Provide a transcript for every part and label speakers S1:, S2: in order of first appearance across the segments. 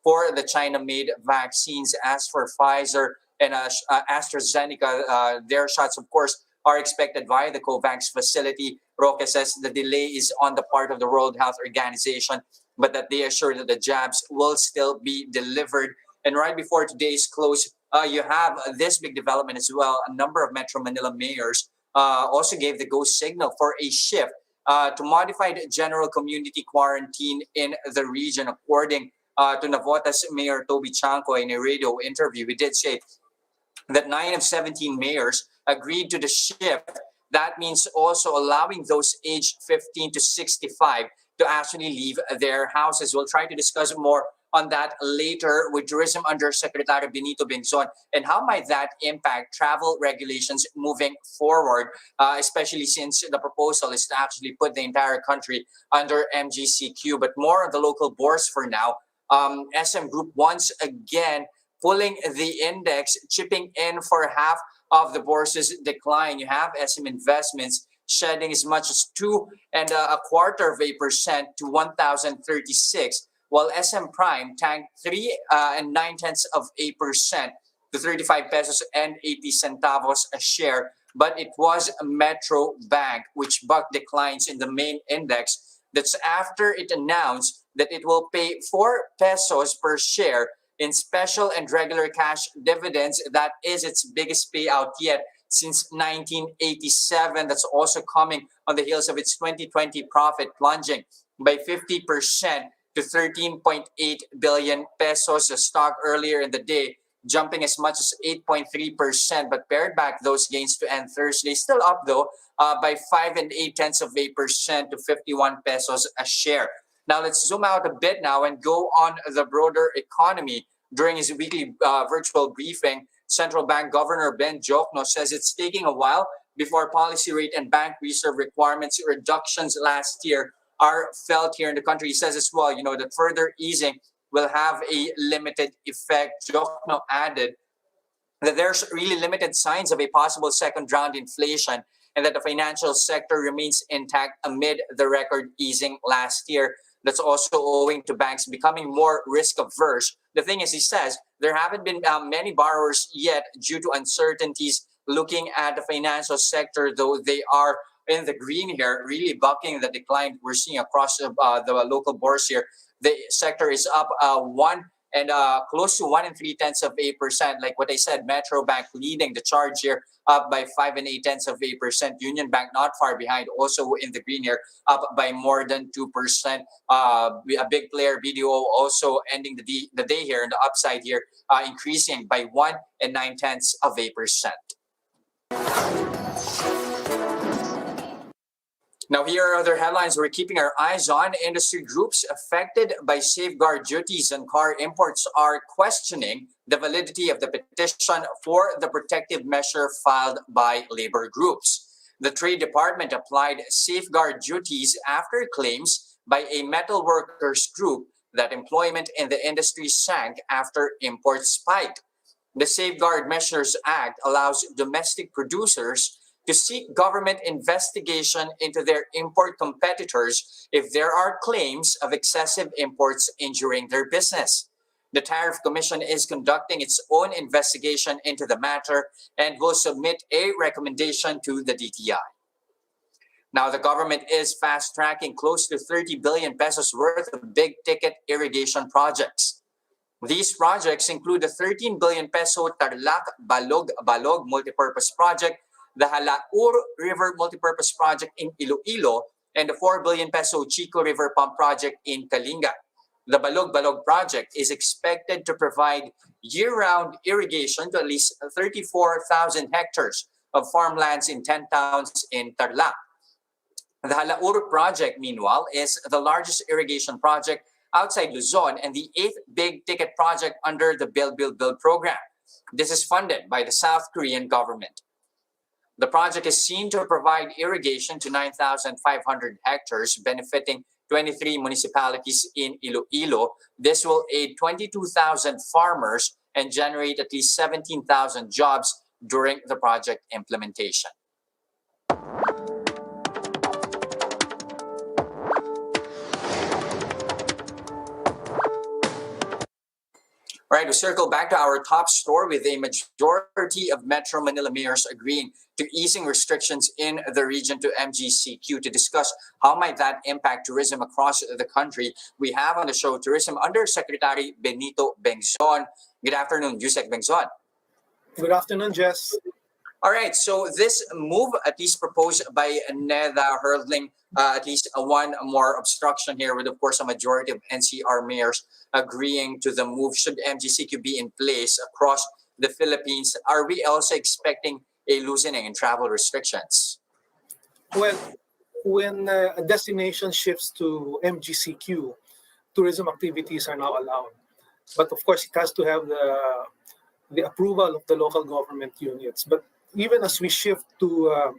S1: for the China-made vaccines. As for Pfizer and AstraZeneca, their shots, of course, are expected via the COVAX facility. Roque says the delay is on the part of the World Health Organization, but that they assure that the jabs will still be delivered. And right before today's close, you have this big development as well. A number of Metro Manila mayors also gave the go signal for a shift to modified general community quarantine in the region. According to Navotas Mayor Toby Chanco in a radio interview, he did say that 9 of 17 mayors agreed to the shift. That means also allowing those aged 15 to 65 to actually leave their houses. We'll try to discuss more on that later with Tourism Undersecretary Benito Bengzon and how might that impact travel regulations moving forward, especially since the proposal is to actually put the entire country under MGCQ. But more on the local bourse for now. SM Group once again pulling the index, chipping in for half of the bourse's decline. You have SM Investments shedding as much as 2.25% to 1,036, while SM Prime tanked 3.9% to 35 pesos and 80 centavos a share. But it was Metro Bank which bucked declines in the main index. That's after it announced that it will pay 4 pesos per share in special and regular cash dividends. That is its biggest payout yet since 1987. That's also coming on the heels of its 2020 profit plunging by 50% to 13.8 billion pesos. The stock earlier in the day jumping as much as 8.3%, but pared back those gains to end Thursday. Still up though by 5.8% to 51 pesos a share. Now let's zoom out a bit now and go on the broader economy. During his weekly virtual briefing, Central Bank Governor Ben Jokno says it's taking a while before policy rate and bank reserve requirements reductions last year are felt here in the country. He says as well, that further easing will have a limited effect. Jokno added that there's really limited signs of a possible second round inflation and that the financial sector remains intact amid the record easing last year. That's also owing to banks becoming more risk averse. The thing is, he says, there haven't been many borrowers yet due to uncertainties looking at the financial sector, though they are in the green here, really bucking the decline we're seeing across the local bourse here. The sector is up close to 1.3%. Like what I said, Metro Bank leading the charge here, up by 5.8%. Union Bank not far behind, also in the green here, up by more than 2%. A big player, BDO, also ending the day here on the upside here, increasing by 1.9%. Now, here are other headlines we're keeping our eyes on. Industry groups affected by safeguard duties on car imports are questioning the validity of the petition for the protective measure filed by labor groups. The Trade Department applied safeguard duties after claims by a metal workers group that employment in the industry sank after imports spiked. The Safeguard Measures Act allows domestic producers to seek government investigation into their import competitors if there are claims of excessive imports injuring their business. The Tariff Commission is conducting its own investigation into the matter and will submit a recommendation to the DTI. Now, the government is fast-tracking close to 30 billion pesos worth of big-ticket irrigation projects. These projects include the 13 billion peso Tarlac Balog multipurpose project, the Halaur River multipurpose project in Iloilo, and the 4 billion peso Chico River pump project in Kalinga. The Balog project is expected to provide year-round irrigation to at least 34,000 hectares of farmlands in 10 towns in Tarlac. The Halaur project, meanwhile, is the largest irrigation project outside Luzon and the 8th big-ticket project under the Build program. This is funded by the South Korean government. The project is seen to provide irrigation to 9,500 hectares, benefiting 23 municipalities in Iloilo. This will aid 22,000 farmers and generate at least 17,000 jobs during the project implementation. All right, we circle back to our top story with a majority of Metro Manila mayors agreeing to easing restrictions in the region to MGCQ. To discuss how might that impact tourism across the country, we have on the show Tourism Undersecretary Benito Bengzon. Good afternoon, Usec Bengzon.
S2: Good afternoon, Jess.
S1: All right, so this move, at least proposed by NEDA, hurdling at least one more obstruction here, with of course a majority of NCR mayors agreeing to the move. Should MGCQ be in place across the Philippines, are we also expecting a loosening in travel restrictions?
S2: Well, when a destination shifts to MGCQ, tourism activities are now allowed. But of course, it has to have the approval of the local government units. But even as we shift to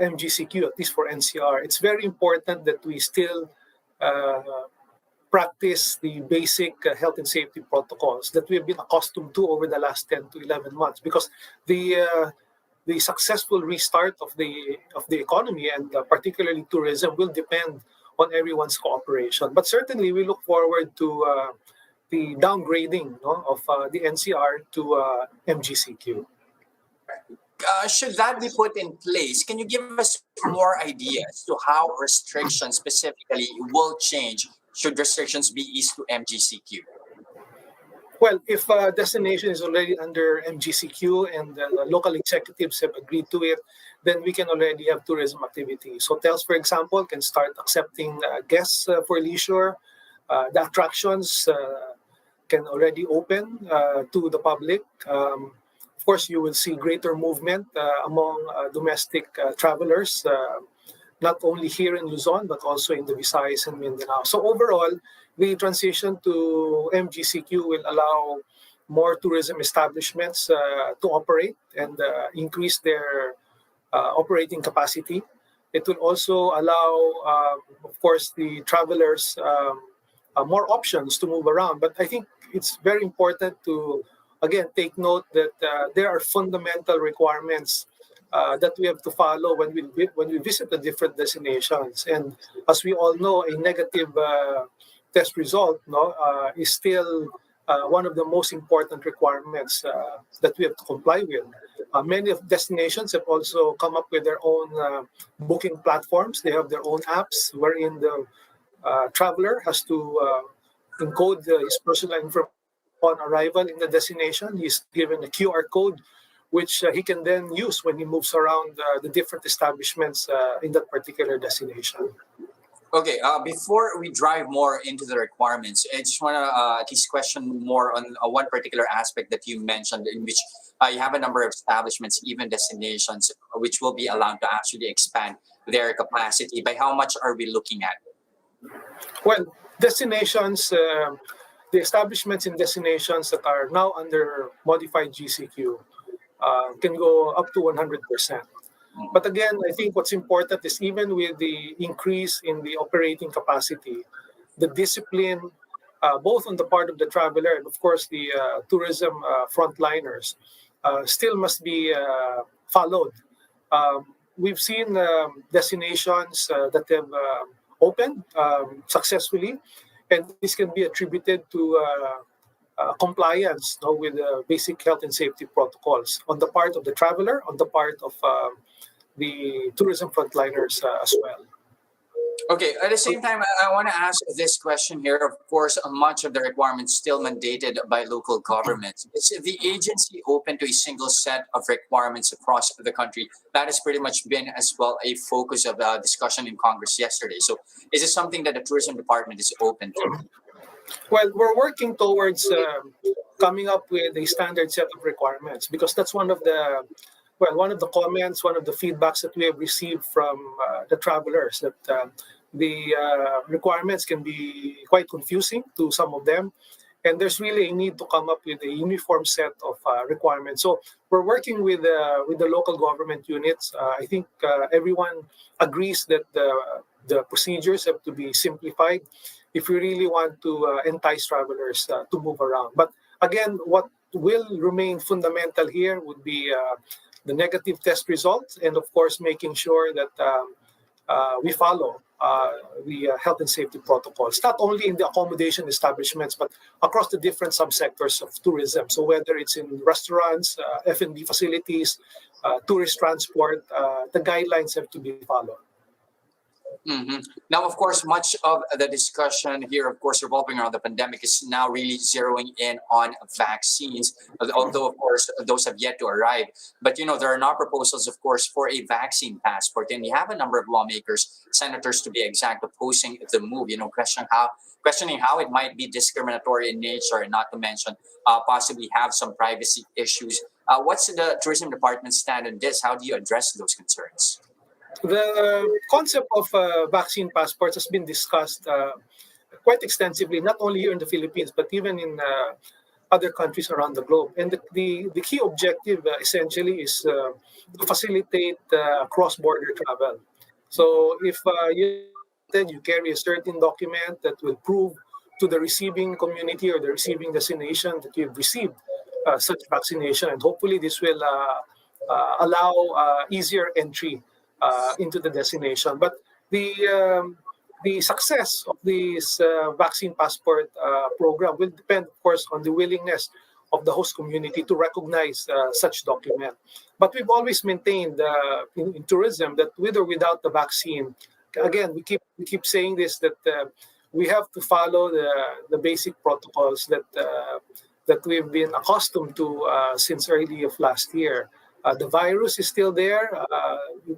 S2: MGCQ, at least for NCR, it's very important that we still practice the basic health and safety protocols that we have been accustomed to over the last 10 to 11 months, because the successful restart of the economy and particularly tourism will depend on everyone's cooperation. But certainly we look forward to the downgrading of the NCR to MGCQ.
S1: Should that be put in place, can you give us more ideas to how restrictions specifically will change should restrictions be eased to MGCQ?
S2: Well, if a destination is already under MGCQ and the local executives have agreed to it, then we can already have tourism activities. Hotels, for example, can start accepting guests for leisure. The attractions can already open to the public. Of course, you will see greater movement among domestic travelers, not only here in Luzon, but also in the Visayas and Mindanao. So overall, the transition to MGCQ will allow more tourism establishments to operate and increase their operating capacity. It will also allow, of course, the travelers more options to move around. But I think it's very important to, again, take note that there are fundamental requirements that we have to follow when we visit the different destinations. And as we all know, a negative test result is still one of the most important requirements that we have to comply with. Many of destinations have also come up with their own booking platforms. They have their own apps wherein the traveler has to encode his personal information. On arrival in the destination, he's given a QR code, which he can then use when he moves around the different establishments in that particular destination.
S1: Okay, before we drive more into the requirements, I just want to at least question more on one particular aspect that you mentioned, in which you have a number of establishments, even destinations, which will be allowed to actually expand their capacity. By how much are we looking at?
S2: Well, destinations, the establishments in destinations that are now under modified GCQ can go up to 100%. But again, I think what's important is even with the increase in the operating capacity, the discipline, both on the part of the traveler and of course the tourism frontliners, still must be followed. We've seen destinations that have opened successfully, and this can be attributed to compliance with basic health and safety protocols on the part of the traveler, on the part of the tourism frontliners as well.
S1: Okay, at the same time, I want to ask this question here. Of course, much of the requirements still mandated by local governments. Is the agency open to a single set of requirements across the country? That has pretty much been as well a focus of discussion in Congress yesterday. So is it something that the tourism department is open to?
S2: Well, we're working towards coming up with a standard set of requirements, because that's one of the comments, one of the feedbacks that we have received from the travelers, that the requirements can be quite confusing to some of them. And there's really a need to come up with a uniform set of requirements. So we're working with the local government units. I think everyone agrees that the procedures have to be simplified if we really want to entice travelers to move around. But again, what will remain fundamental here would be the negative test results, and of course making sure that we follow the health and safety protocols, not only in the accommodation establishments, but across the different subsectors of tourism. So whether it's in restaurants, F&B facilities, tourist transport, the guidelines have to be followed.
S1: Mhm. Now, of course, much of the discussion here, of course, revolving around the pandemic is now really zeroing in on vaccines, although, of course, those have yet to arrive. But, there are now proposals, of course, for a vaccine passport. And you have a number of lawmakers, senators to be exact, opposing the move, questioning how it might be discriminatory in nature, and not to mention possibly have some privacy issues. What's the tourism department's stand on this? How do you address those concerns?
S2: The concept of vaccine passports has been discussed quite extensively, not only here in the Philippines, but even in other countries around the globe. And the key objective essentially is to facilitate cross-border travel. So if you carry a certain document that will prove to the receiving community or the receiving destination that you've received such vaccination, and hopefully this will allow easier entry into the destination. But the success of this vaccine passport program will depend, of course, on the willingness of the host community to recognize such document. But we've always maintained in tourism that with or without the vaccine, again, we keep saying this, that we have to follow the basic protocols that we've been accustomed to since early of last year. The virus is still there.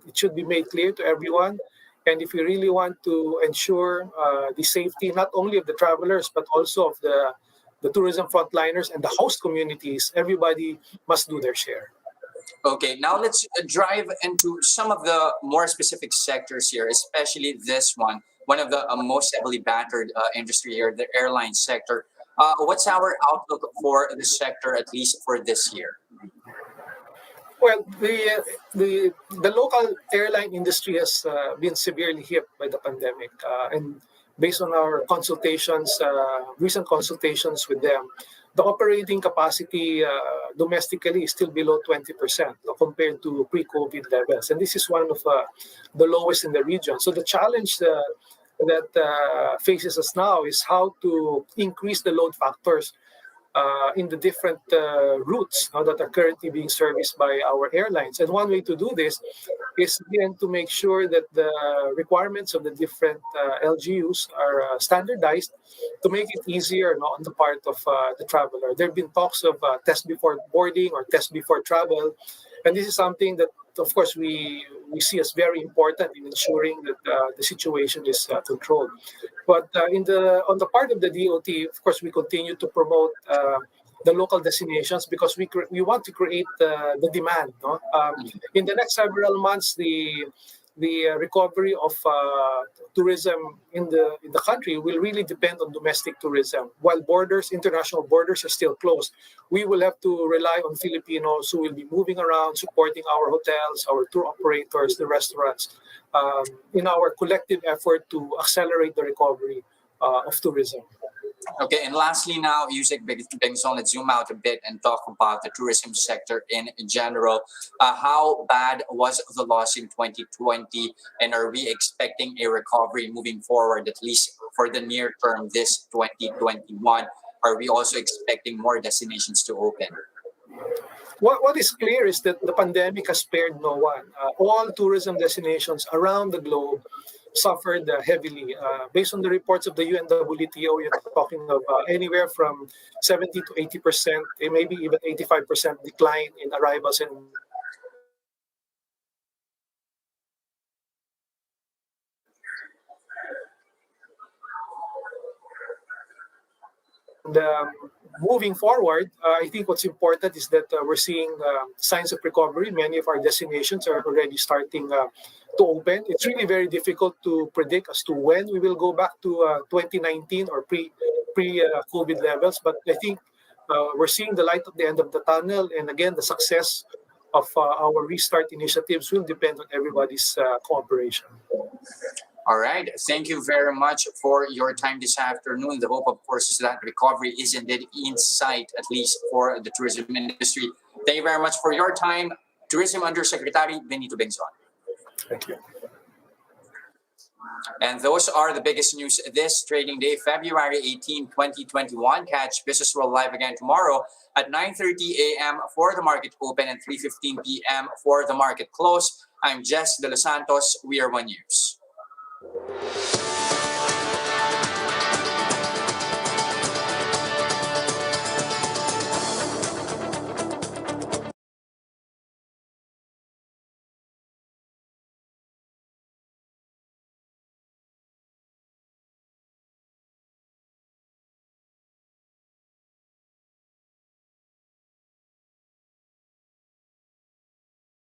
S2: It should be made clear to everyone. And if we really want to ensure the safety, not only of the travelers, but also of the tourism frontliners and the host communities, everybody must do their share.
S1: Okay, now let's drive into some of the more specific sectors here, especially this one of the most heavily battered industry here, the airline sector. What's our outlook for the sector, at least for this year?
S2: Well, the local airline industry has been severely hit by the pandemic, and based on our consultations, recent consultations with them, the operating capacity domestically is still below 20% compared to pre-COVID levels, and this is one of the lowest in the region. So the challenge that faces us now is how to increase the load factors in the different routes that are currently being serviced by our airlines. And one way to do this is, again, to make sure that the requirements of the different LGUs are standardized to make it easier on the part of the traveler. There have been talks of test before boarding or test before travel. And this is something that, of course, we see as very important in ensuring that the situation is controlled. But on the part of the DOT, of course, we continue to promote the local destinations because we want to create the demand. No? In the next several months, the recovery of tourism in the country will really depend on domestic tourism. While international borders are still closed, we will have to rely on Filipinos who will be moving around, supporting our hotels, our tour operators, the restaurants, in our collective effort to accelerate the recovery of tourism.
S1: Okay, and lastly now, Usec Bengzon, let's zoom out a bit and talk about the tourism sector in general. How bad was the loss in 2020, and are we expecting a recovery moving forward, at least for the near term, this 2021? Are we also expecting more destinations to open?
S2: What is clear is that the pandemic has spared no one. All tourism destinations around the globe suffered heavily. Based on the reports of the UNWTO, we're talking of anywhere from 70 to 80%, maybe even 85% decline in arrivals and moving forward, I think what's important is that we're seeing signs of recovery. Many of our destinations are already starting to open. It's really very difficult to predict as to when we will go back to 2019 or pre-COVID levels. But I think we're seeing the light at the end of the tunnel. And again, the success of our restart initiatives will depend on everybody's cooperation.
S1: All right. Thank you very much for your time this afternoon. The hope, of course, is that recovery is indeed in sight, at least for the tourism industry. Thank you very much for your time. Tourism Undersecretary Benito Bengzon.
S2: Thank you.
S1: And those are the biggest news this trading day, February 18, 2021. Catch Business World live again tomorrow at 9:30 a.m. for the market open and 3:15 p.m. for the market close. I'm Jess De Los Santos. We are One News.